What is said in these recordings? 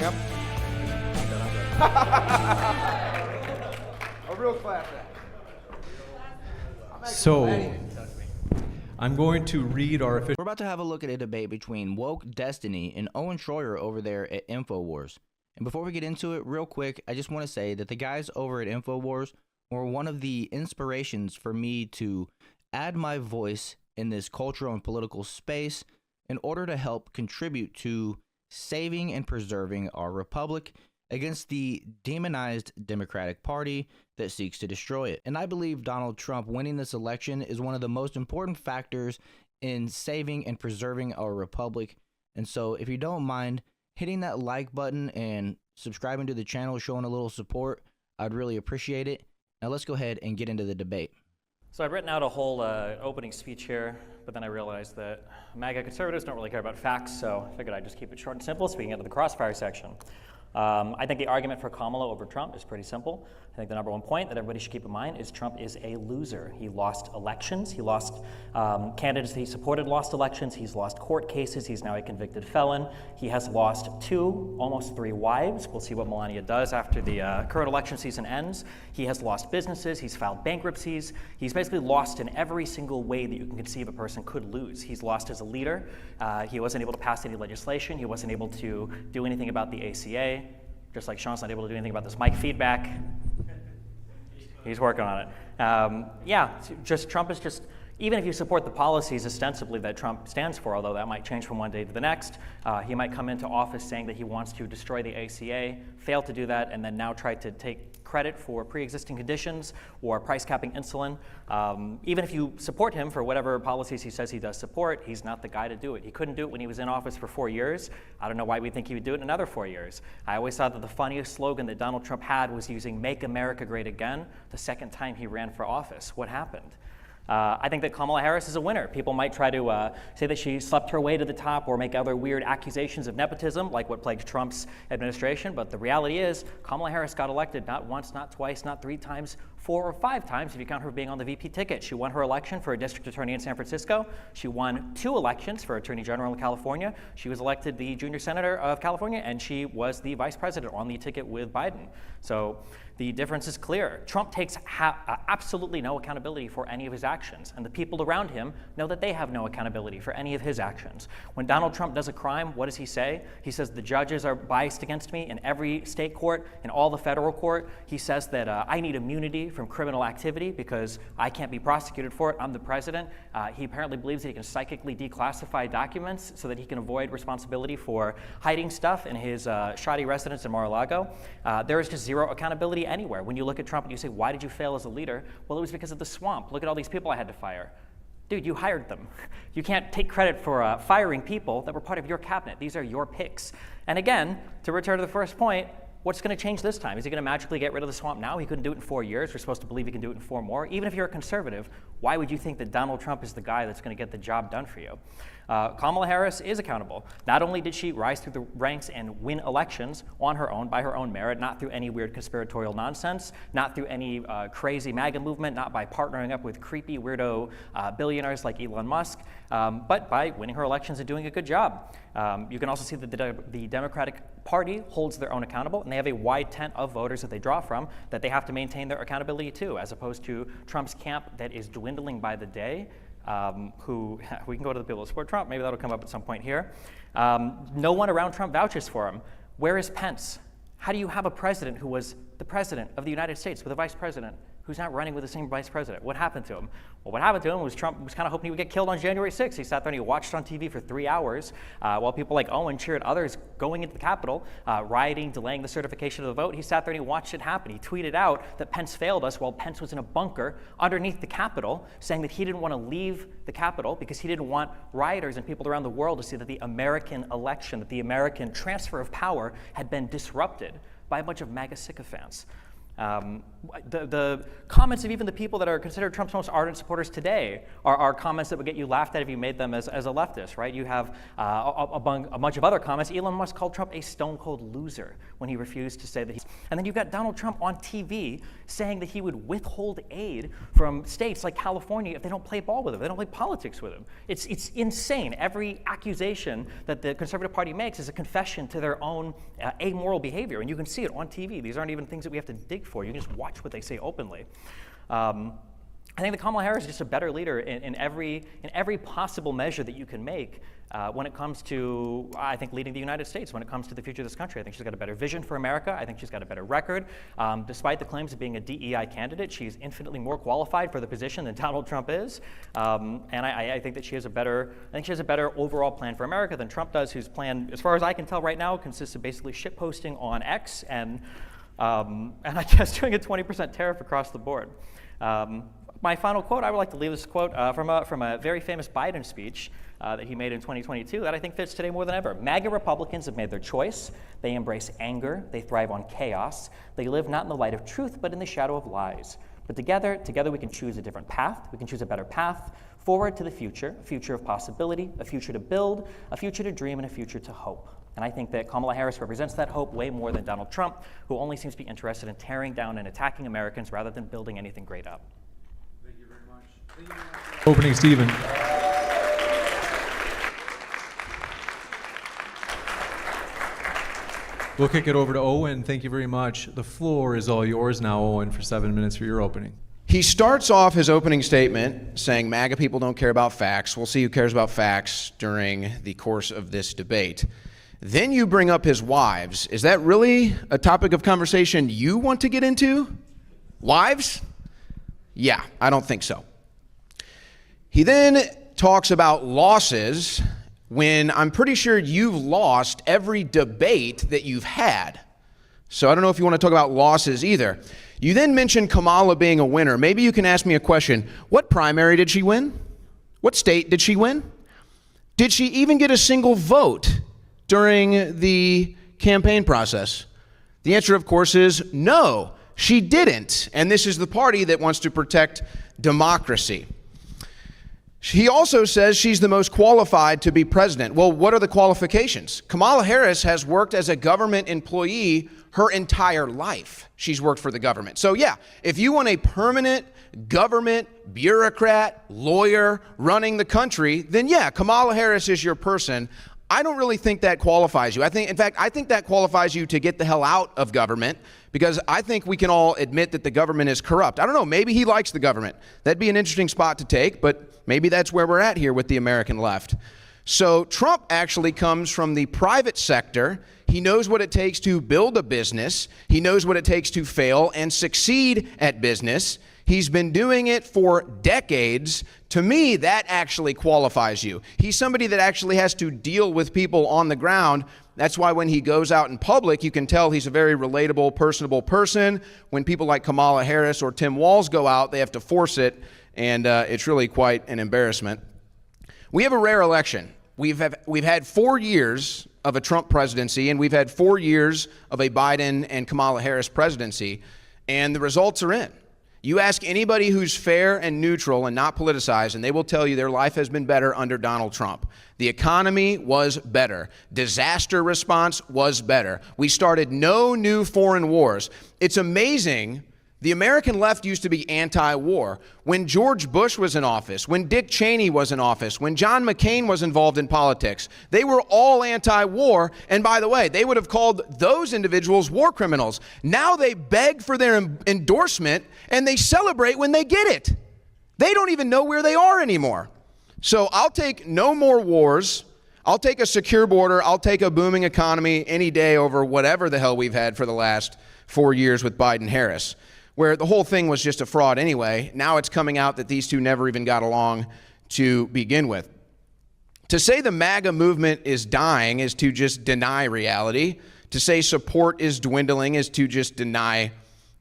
Yep. A real class act. So, I'm going to read our official. We're about to have a look at a debate between Woke Destiny and Owen Shroyer over there at InfoWars. And before we get into it, real quick, I just want to say that the guys over at InfoWars were one of the inspirations for me to add my voice in this cultural and political space in order to help contribute to saving and preserving our republic against the demonized Democratic Party that seeks to destroy it. And I believe Donald Trump winning this election is one of the most important factors in saving and preserving our republic. And so if you don't mind hitting that like button and subscribing to the channel, showing a little support, I'd really appreciate it. Now let's go ahead and get into the debate. So I'd written out a whole opening speech here, but then I realized that MAGA conservatives don't really care about facts, so I figured I'd just keep it short and simple so we can get to the crossfire section. I think the argument for Kamala over Trump is pretty simple. I think the number one point that everybody should keep in mind is Trump is a loser. He lost elections. He lost candidates that he supported lost elections. He's lost court cases. He's now a convicted felon. He has lost 2, almost 3 wives. We'll see what Melania does after the current election season ends. He has lost businesses. He's filed bankruptcies. He's basically lost in every single way that you can conceive a person could lose. He's lost as a leader. He wasn't able to pass any legislation. He wasn't able to do anything about the ACA. Just like Sean's not able to do anything about this mic feedback. He's working on it. Yeah, just Trump is just, even if you support the policies ostensibly that Trump stands for, although that might change from one day to the next, he might come into office saying that he wants to destroy the ACA, fail to do that, and then now try to take credit for pre-existing conditions or price capping insulin. Even if you support him for whatever policies he says he does support, he's not the guy to do it. He couldn't do it when he was in office for 4 years. I don't know why we think he would do it in another 4 years. I always thought that the funniest slogan that Donald Trump had was using "Make America Great Again" the second time he ran for office. What happened? I think that Kamala Harris is a winner. People might try to say that she slept her way to the top or make other weird accusations of nepotism, like what plagued Trump's administration, but the reality is Kamala Harris got elected not once, not twice, not 3 times, 4 or 5 times if you count her being on the VP ticket. She won her election for a district attorney in San Francisco. She won 2 elections for attorney general in California. She was elected the junior senator of California, and she was the vice president on the ticket with Biden. So the difference is clear. Trump takes absolutely no accountability for any of his actions, and the people around him know that they have no accountability for any of his actions. When Donald Trump does a crime, what does he say? He says the judges are biased against me in every state court, in all the federal court. He says that I need immunity from criminal activity because I can't be prosecuted for it. I'm the president. He apparently believes that he can psychically declassify documents so that he can avoid responsibility for hiding stuff in his shoddy residence in Mar-a-Lago. There is just zero accountability anywhere. When you look at Trump and you say, why did you fail as a leader? Well, it was because of the swamp. Look at all these people I had to fire. Dude, you hired them. You can't take credit for firing people that were part of your cabinet. These are your picks. And again, to return to the first point, what's going to change this time? Is he going to magically get rid of the swamp now? He couldn't do it in 4 years. We're supposed to believe he can do it in 4 more. Even if you're a conservative, why would you think that Donald Trump is the guy that's going to get the job done for you? Kamala Harris is accountable. Not only did she rise through the ranks and win elections on her own, by her own merit, not through any weird conspiratorial nonsense, not through any crazy MAGA movement, not by partnering up with creepy weirdo billionaires like Elon Musk, but by winning her elections and doing a good job. You can also see that the Democratic Party holds their own accountable, and they have a wide tent of voters that they draw from that they have to maintain their accountability to, as opposed to Trump's camp that is dwindling by the day. Who we can go to the people who support Trump. Maybe that'll come up at some point here. No one around Trump vouches for him. Where is Pence? How do you have a president who was the president of the United States with a vice president who's not running with the same vice president? What happened to him? Well, what happened to him was Trump was kind of hoping he would get killed on January 6th. He sat there and he watched on TV for 3 hours while people like Owen cheered others going into the Capitol, rioting, delaying the certification of the vote. He sat there and he watched it happen. He tweeted out that Pence failed us while Pence was in a bunker underneath the Capitol, saying that he didn't want to leave the Capitol because he didn't want rioters and people around the world to see that the American election, that the American transfer of power had been disrupted by a bunch of MAGA sycophants. The comments of even the people that are considered Trump's most ardent supporters today are comments that would get you laughed at if you made them as a leftist, right? You have a bunch of other comments. Elon Musk called Trump a stone-cold loser when he refused to say that he's... And then you've got Donald Trump on TV saying that he would withhold aid from states like California if they don't play ball with him, if they don't play politics with him. It's insane. Every accusation that the Conservative Party makes is a confession to their own amoral behavior, and you can see it on TV. These aren't even things that we have to dig for. You can just watch what they say openly. I think that Kamala Harris is just a better leader in every possible measure that you can make when it comes to, I think, leading the United States, when it comes to the future of this country. I think she's got a better vision for America. I think she's got a better record. Despite the claims of being a DEI candidate, she's infinitely more qualified for the position than Donald Trump is. And I think that she has a better overall plan for America than Trump does, whose plan, as far as I can tell right now, consists of basically shitposting on X and I guess doing a 20% tariff across the board. My final quote, I would like to leave this quote from a very famous Biden speech that he made in 2022 that I think fits today more than ever. MAGA Republicans have made their choice. They embrace anger. They thrive on chaos. They live not in the light of truth, but in the shadow of lies. But together we can choose a different path. We can choose a better path forward to the future, a future of possibility, a future to build, a future to dream, and a future to hope. And I think that Kamala Harris represents that hope way more than Donald Trump, who only seems to be interested in tearing down and attacking Americans rather than building anything great up. Thank you very much. Thank you very much. Opening, Stephen. We'll kick it over to Owen. Thank you very much. The floor is all yours now, Owen, for 7 minutes for your opening. He starts off his opening statement saying MAGA people don't care about facts. We'll see who cares about facts during the course of this debate. Then you bring up his wives. Is that really a topic of conversation you want to get into? Wives? Yeah, I don't think so. He then talks about losses when I'm pretty sure you've lost every debate that you've had. So I don't know if you want to talk about losses either. You then mentioned Kamala being a winner. Maybe you can ask me a question. What primary did she win? What state did she win? Did she even get a single vote during the campaign process? The answer, of course, is no, she didn't. And this is the party that wants to protect democracy. He also says she's the most qualified to be president. Well, what are the qualifications? Kamala Harris has worked as a government employee her entire life. She's worked for the government. So yeah, if you want a permanent government bureaucrat, lawyer running the country, then yeah, Kamala Harris is your person. I don't really think that qualifies you. I think that qualifies you to get the hell out of government, because I think we can all admit that the government is corrupt. I don't know, maybe he likes the government. That'd be an interesting spot to take, but maybe that's where we're at here with the American left. So Trump actually comes from the private sector. He knows what it takes to build a business. He knows what it takes to fail and succeed at business. He's been doing it for decades. To me, that actually qualifies you. He's somebody that actually has to deal with people on the ground. That's why when he goes out in public, you can tell he's a very relatable, personable person. When people like Kamala Harris or Tim Walz go out, they have to force it, and it's really quite an embarrassment. We have a rare election. We've had 4 years of a Trump presidency, and we've had 4 years of a Biden and Kamala Harris presidency, and the results are in. You ask anybody who's fair and neutral and not politicized, and they will tell you their life has been better under Donald Trump. The economy was better. Disaster response was better. We started no new foreign wars. It's amazing. The American left used to be anti-war. When George Bush was in office, when Dick Cheney was in office, when John McCain was involved in politics, they were all anti-war. And by the way, they would have called those individuals war criminals. Now they beg for their endorsement and they celebrate when they get it. They don't even know where they are anymore. So I'll take no more wars. I'll take a secure border. I'll take a booming economy any day over whatever the hell we've had for the last 4 years with Biden-Harris, where the whole thing was just a fraud anyway. Now it's coming out that these two never even got along to begin with. To say the MAGA movement is dying is to just deny reality. To say support is dwindling is to just deny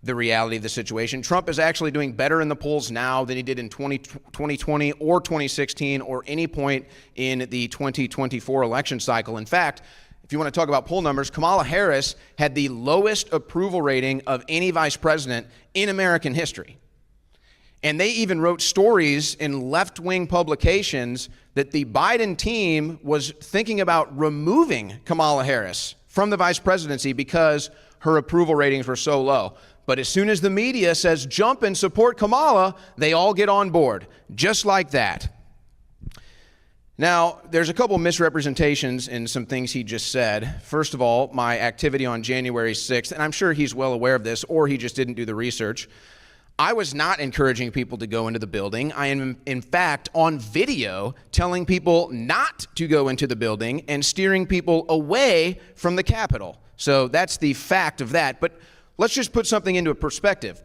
the reality of the situation. Trump is actually doing better in the polls now than he did in 2020 or 2016 or any point in the 2024 election cycle. In fact, if you want to talk about poll numbers, Kamala Harris had the lowest approval rating of any vice president in American history. And they even wrote stories in left-wing publications that the Biden team was thinking about removing Kamala Harris from the vice presidency because her approval ratings were so low. But as soon as the media says jump and support Kamala, they all get on board, just like that. Now, there's a couple misrepresentations in some things he just said. First of all, my activity on January 6th, and I'm sure he's well aware of this, or he just didn't do the research. I was not encouraging people to go into the building. I am, in fact, on video telling people not to go into the building and steering people away from the Capitol. So that's the fact of that. But let's just put something into perspective.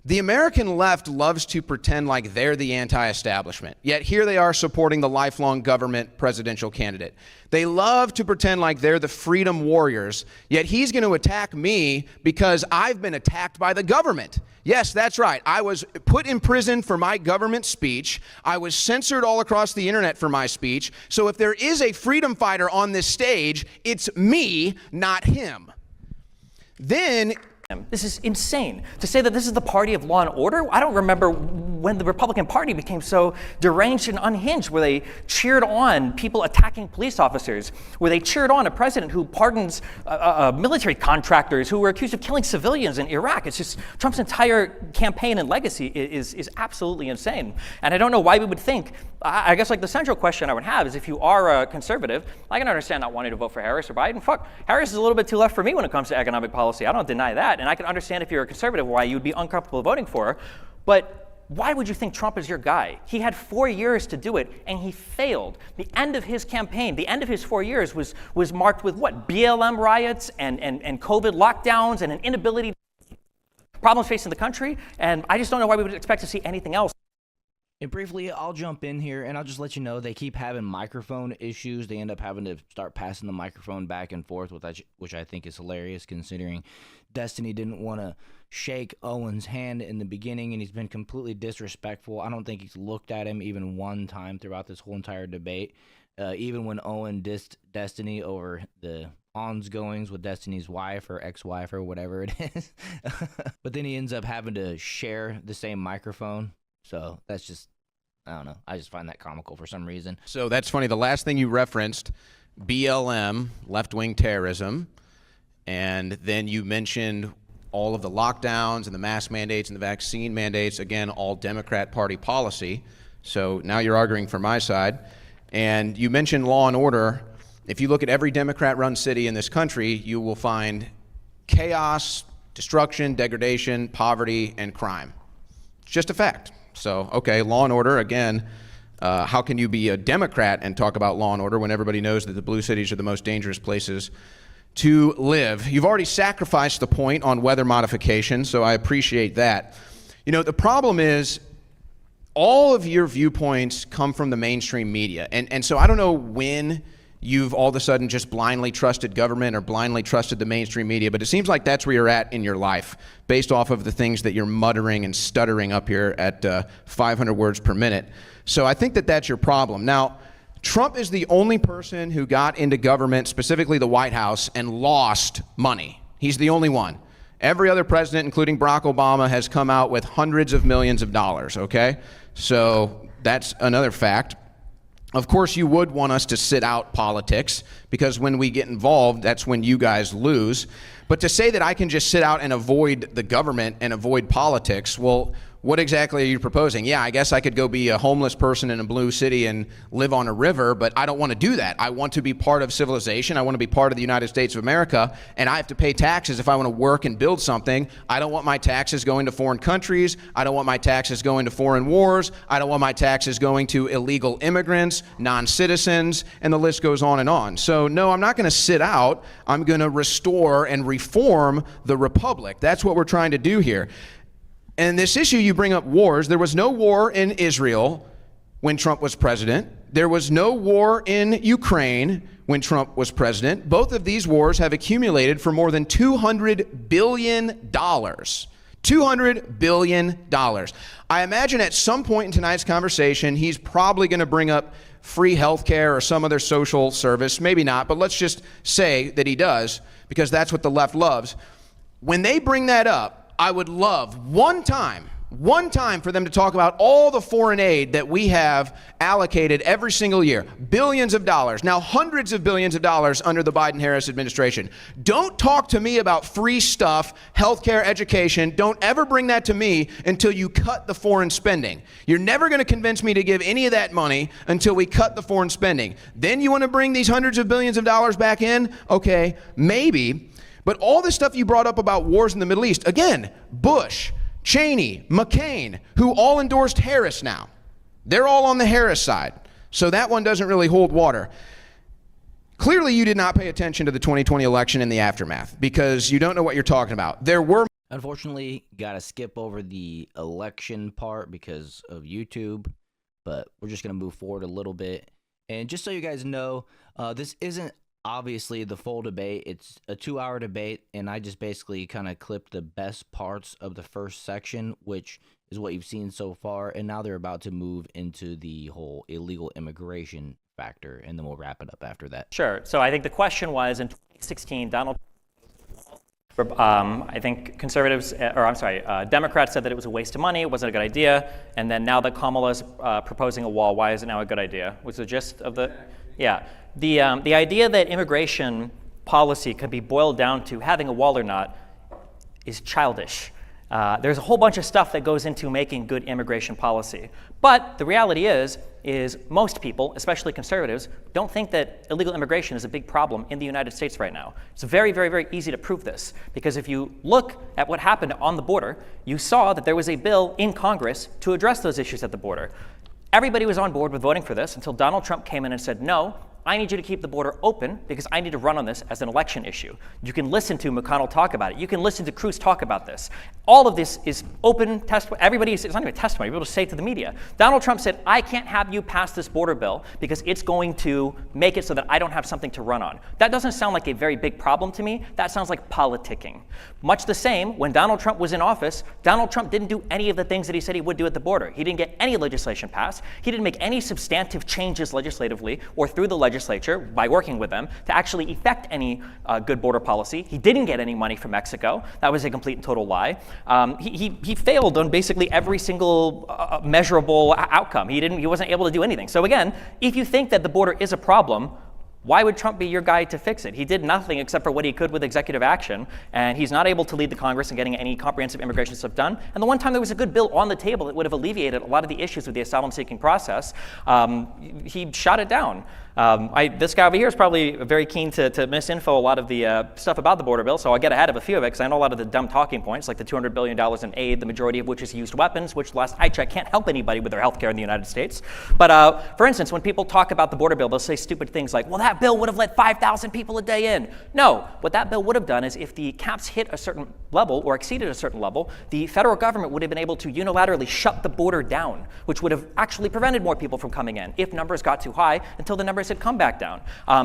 The American left loves to pretend like they're the anti-establishment, yet here they are supporting the lifelong government presidential candidate. They love to pretend like they're the freedom warriors, yet he's going to attack me because I've been attacked by the government. Yes, that's right. I was put in prison for my government speech. I was censored all across the internet for my speech. So if there is a freedom fighter on this stage, it's me, not him. Then This is insane. To say that this is the party of law and order? I don't remember when the Republican Party became so deranged and unhinged, where they cheered on people attacking police officers, where they cheered on a president who pardons military contractors who were accused of killing civilians in Iraq. It's just Trump's entire campaign and legacy is absolutely insane. And I don't know why we would think, I guess like the central question I would have is, if you are a conservative, I can understand not wanting to vote for Harris or Biden. Fuck, Harris is a little bit too left for me when it comes to economic policy. I don't deny that. And I can understand if you're a conservative why you would be uncomfortable voting for her. But why would you think Trump is your guy? He had 4 years to do it, and he failed. The end of his campaign, the end of his 4 years was marked with what? BLM riots and COVID lockdowns and an inability, problems facing the country. And I just don't know why we would expect to see anything else. And briefly, I'll jump in here and I'll just let you know they keep having microphone issues. They end up having to start passing the microphone back and forth, which I think is hilarious, considering Destiny didn't want to shake Owen's hand in the beginning, and he's been completely disrespectful. I don't think he's looked at him even one time throughout this whole entire debate. Even when Owen dissed Destiny over the ongoings with Destiny's wife or ex-wife or whatever it is. But then he ends up having to share the same microphone. So that's just, I don't know. I just find that comical for some reason. So that's funny. The last thing you referenced, BLM, left-wing terrorism, and then you mentioned all of the lockdowns and the mask mandates and the vaccine mandates, again, all Democrat Party policy. So now you're arguing for my side. And you mentioned law and order. If you look at every Democrat-run city in this country, you will find chaos, destruction, degradation, poverty, and crime. It's just a fact. So, okay, law and order, again, how can you be a Democrat and talk about law and order when everybody knows that the blue cities are the most dangerous places to live? You've already sacrificed the point on weather modification, so I appreciate that. You know, the problem is all of your viewpoints come from the mainstream media. And so I don't know when you've all of a sudden just blindly trusted government or blindly trusted the mainstream media, but it seems like that's where you're at in your life based off of the things that you're muttering and stuttering up here at 500 words per minute. So I think that that's your problem. Now, Trump is the only person who got into government, specifically the White House, and lost money. He's the only one. Every other president, including Barack Obama, has come out with hundreds of millions of dollars, okay? So that's another fact. Of course, you would want us to sit out politics, because when we get involved, that's when you guys lose. But to say that I can just sit out and avoid the government and avoid politics, well, what exactly are you proposing? Yeah, I guess I could go be a homeless person in a blue city and live on a river, but I don't want to do that. I want to be part of civilization. I want to be part of the United States of America, and I have to pay taxes if I want to work and build something. I don't want my taxes going to foreign countries. I don't want my taxes going to foreign wars. I don't want my taxes going to illegal immigrants, non-citizens, and the list goes on and on. So no, I'm not going to sit out. I'm going to restore and reform the republic. That's what we're trying to do here. And this issue, you bring up wars. There was no war in Israel when Trump was president. There was no war in Ukraine when Trump was president. Both of these wars have accumulated for more than $200 billion. $200 billion. I imagine at some point in tonight's conversation, he's probably going to bring up free health care or some other social service. Maybe not, but let's just say that he does, because that's what the left loves. When they bring that up, I would love one time for them to talk about all the foreign aid that we have allocated every single year. Billions of dollars, now hundreds of billions of dollars under the Biden-Harris administration. Don't talk to me about free stuff, healthcare, education. Don't ever bring that to me until you cut the foreign spending. You're never going to convince me to give any of that money until we cut the foreign spending. Then you want to bring these hundreds of billions of dollars back in? Okay, maybe. But all this stuff you brought up about wars in the Middle East, again, Bush, Cheney, McCain, who all endorsed Harris now. They're all on the Harris side. So that one doesn't really hold water. Clearly, you did not pay attention to the 2020 election and the aftermath because you don't know what you're talking about. There were... Unfortunately, gotta skip over the election part because of YouTube, but we're just gonna move forward a little bit. And just so you guys know, this isn't obviously the full debate. It's a 2-hour debate, and I just basically kind of clipped the best parts of the first section, which is what you've seen so far, and now they're about to move into the whole illegal immigration factor, and then we'll wrap it up after that. Sure. So I think the question was, in 2016, I think Democrats said that it was a waste of money, it wasn't a good idea, and then now that Kamala's proposing a wall, why is it now a good idea? Was the gist of the... Yeah. The idea that immigration policy can be boiled down to having a wall or not is childish. There's a whole bunch of stuff that goes into making good immigration policy. But the reality is most people, especially conservatives, don't think that illegal immigration is a big problem in the United States right now. It's very, very, very easy to prove this, because if you look at what happened on the border, you saw that there was a bill in Congress to address those issues at the border. Everybody was on board with voting for this until Donald Trump came in and said, no, I need you to keep the border open because I need to run on this as an election issue. You can listen to McConnell talk about it. You can listen to Cruz talk about this. All of this is open testimony. It's not even testimony. You're able to say to the media. Donald Trump said, I can't have you pass this border bill because it's going to make it so that I don't have something to run on. That doesn't sound like a very big problem to me. That sounds like politicking. Much the same, when Donald Trump was in office, Donald Trump didn't do any of the things that he said he would do at the border. He didn't get any legislation passed. He didn't make any substantive changes legislatively or through the legislature by working with them to actually effect any good border policy. He didn't get any money from Mexico. That was a complete and total lie. He failed on basically every single measurable outcome. He wasn't able to do anything. So again, if you think that the border is a problem, why would Trump be your guy to fix it? He did nothing except for what he could with executive action, and he's not able to lead the Congress in getting any comprehensive immigration stuff done. And the one time there was a good bill on the table that would have alleviated a lot of the issues with the asylum-seeking process, he shot it down. This guy over here is probably very keen to misinfo a lot of the stuff about the border bill, so I'll get ahead of a few of it because I know a lot of the dumb talking points, like the $200 billion in aid, the majority of which is used weapons, which last I checked can't help anybody with their health care in the United States. But for instance, when people talk about the border bill, they'll say stupid things like, well, that bill would have let 5,000 people a day in. No, what that bill would have done is if the caps hit a certain level or exceeded a certain level, the federal government would have been able to unilaterally shut the border down, which would have actually prevented more people from coming in if numbers got too high until the numbers had come back down.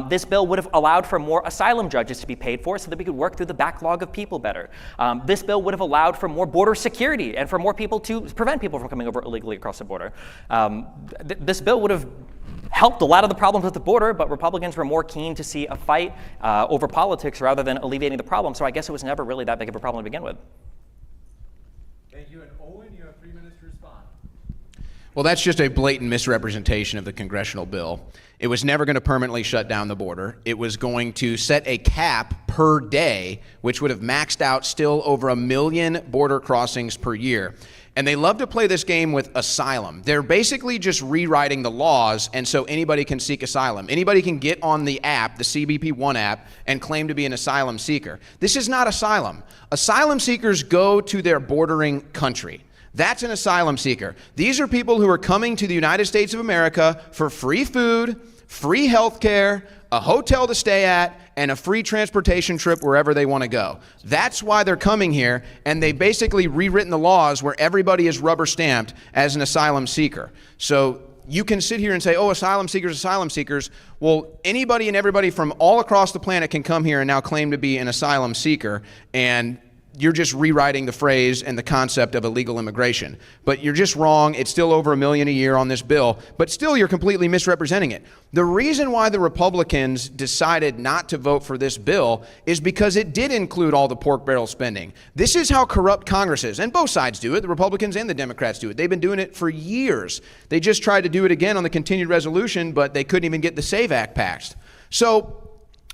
This bill would have allowed for more asylum judges to be paid for so that we could work through the backlog of people better. This bill would have allowed for more border security and for more people to prevent people from coming over illegally across the border. This bill would have helped a lot of the problems with the border, but Republicans were more keen to see a fight over politics rather than alleviating the problem. So I guess it was never really that big of a problem to begin with. Thank you. And Owen, you have 3 minutes to respond. Well, that's just a blatant misrepresentation of the congressional bill. It was never going to permanently shut down the border. It was going to set a cap per day, which would have maxed out still over 1 million border crossings per year. And they love to play this game with asylum. They're basically just rewriting the laws, and so anybody can seek asylum. Anybody can get on the app, the CBP One app, and claim to be an asylum seeker. This is not asylum. Asylum seekers go to their bordering country. That's an asylum seeker. These are people who are coming to the United States of America for free food, free health care, a hotel to stay at, and a free transportation trip wherever they want to go. That's why they're coming here, and they basically rewritten the laws where everybody is rubber stamped as an asylum seeker. So you can sit here and say, oh, asylum seekers, asylum seekers. Well, anybody and everybody from all across the planet can come here and now claim to be an asylum seeker, and you're just rewriting the phrase and the concept of illegal immigration. But you're just wrong. It's still over $1 million a year on this bill, but still you're completely misrepresenting it. The reason why the Republicans decided not to vote for this bill is because it did include all the pork barrel spending. This is how corrupt Congress is, and both sides do it. The Republicans and the Democrats do it. They've been doing it for years. They just tried to do it again on the continued resolution, but they couldn't even get the SAVE Act passed. So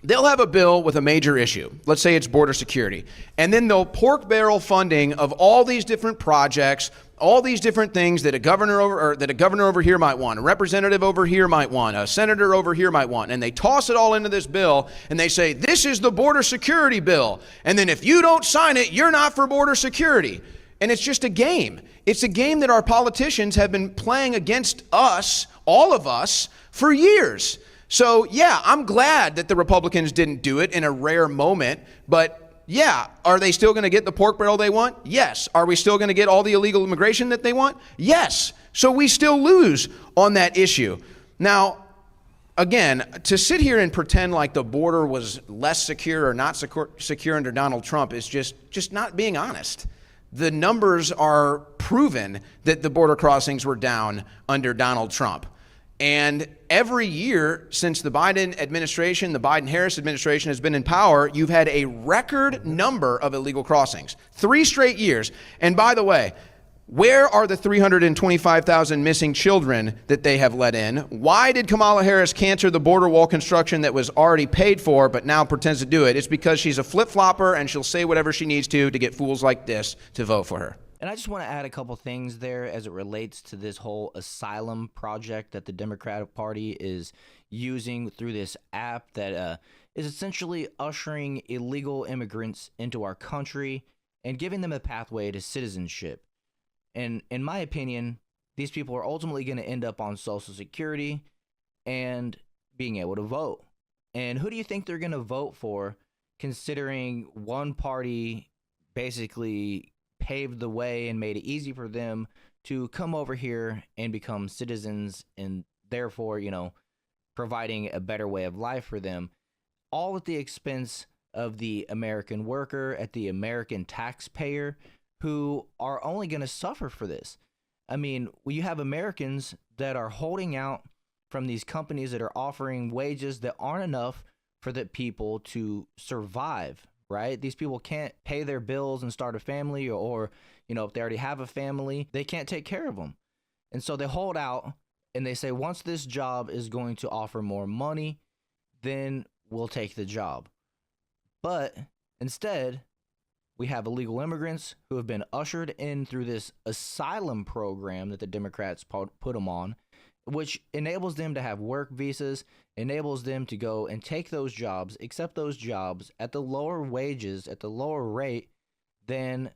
they'll have a bill with a major issue. Let's say it's border security. And then they'll pork barrel funding of all these different projects, all these different things that a governor over here might want, a representative over here might want, a senator over here might want. And they toss it all into this bill and they say, this is the border security bill. And then if you don't sign it, you're not for border security. And it's just a game. It's a game that our politicians have been playing against us, all of us, for years. So, yeah, I'm glad that the Republicans didn't do it in a rare moment, but yeah, are they still going to get the pork barrel they want? Yes. Are we still going to get all the illegal immigration that they want? Yes. So we still lose on that issue. Now, again, to sit here and pretend like the border was less secure or not secure under Donald Trump is just not being honest. The numbers are proven that the border crossings were down under Donald Trump. And every year since the Biden administration, the Biden-Harris administration has been in power, you've had a record number of illegal crossings. 3 straight years. And by the way, where are the 325,000 missing children that they have let in? Why did Kamala Harris cancel the border wall construction that was already paid for but now pretends to do it? It's because she's a flip-flopper and she'll say whatever she needs to get fools like this to vote for her. And I just want to add a couple things there as it relates to this whole asylum project that the Democratic Party is using through this app that is essentially ushering illegal immigrants into our country and giving them a pathway to citizenship. And in my opinion, these people are ultimately going to end up on Social Security and being able to vote. And who do you think they're going to vote for, considering one party basically paved the way and made it easy for them to come over here and become citizens and therefore, providing a better way of life for them, all at the expense of the American worker, at the American taxpayer, who are only going to suffer for this. I mean, you have Americans that are holding out from these companies that are offering wages that aren't enough for the people to survive. Right? These people can't pay their bills and start a family, or if they already have a family, they can't take care of them. And so they hold out and they say, once this job is going to offer more money, then we'll take the job. But instead, we have illegal immigrants who have been ushered in through this asylum program that the Democrats put them on, which enables them to have work visas, enables them to go and take those jobs, accept those jobs at the lower wages, at the lower rate than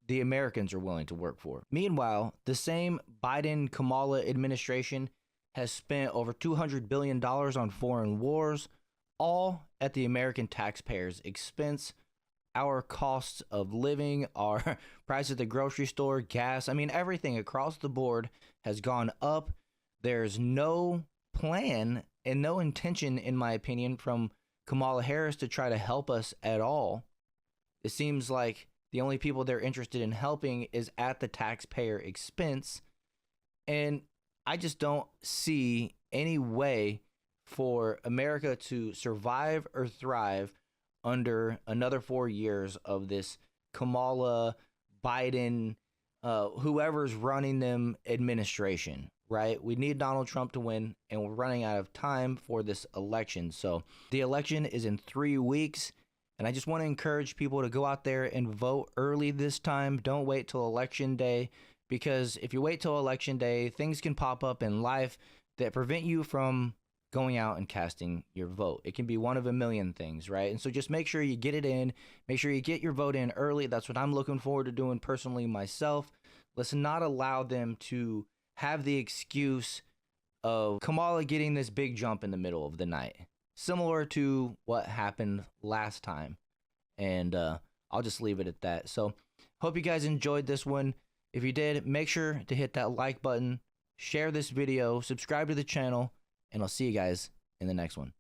the Americans are willing to work for. Meanwhile, the same Biden-Kamala administration has spent over $200 billion on foreign wars, all at the American taxpayers' expense. Our costs of living, our price at the grocery store, gas, everything across the board has gone up. There's no plan and no intention, in my opinion, from Kamala Harris to try to help us at all. It seems like the only people they're interested in helping is at the taxpayer expense. And I just don't see any way for America to survive or thrive under another 4 years of this Kamala, Biden, whoever's running them administration. Right? We need Donald Trump to win, and we're running out of time for this election. So the election is in 3 weeks, and I just want to encourage people to go out there and vote early this time. Don't wait till election day, because if you wait till election day, things can pop up in life that prevent you from going out and casting your vote. It can be one of a million things, right? And so just make sure you get it in. Make sure you get your vote in early. That's what I'm looking forward to doing personally myself. Let's not allow them to have the excuse of Kamala getting this big jump in the middle of the night, similar to what happened last time. And I'll just leave it at that. So hope you guys enjoyed this one. If you did, make sure to hit that like button, share this video, subscribe to the channel, and I'll see you guys in the next one.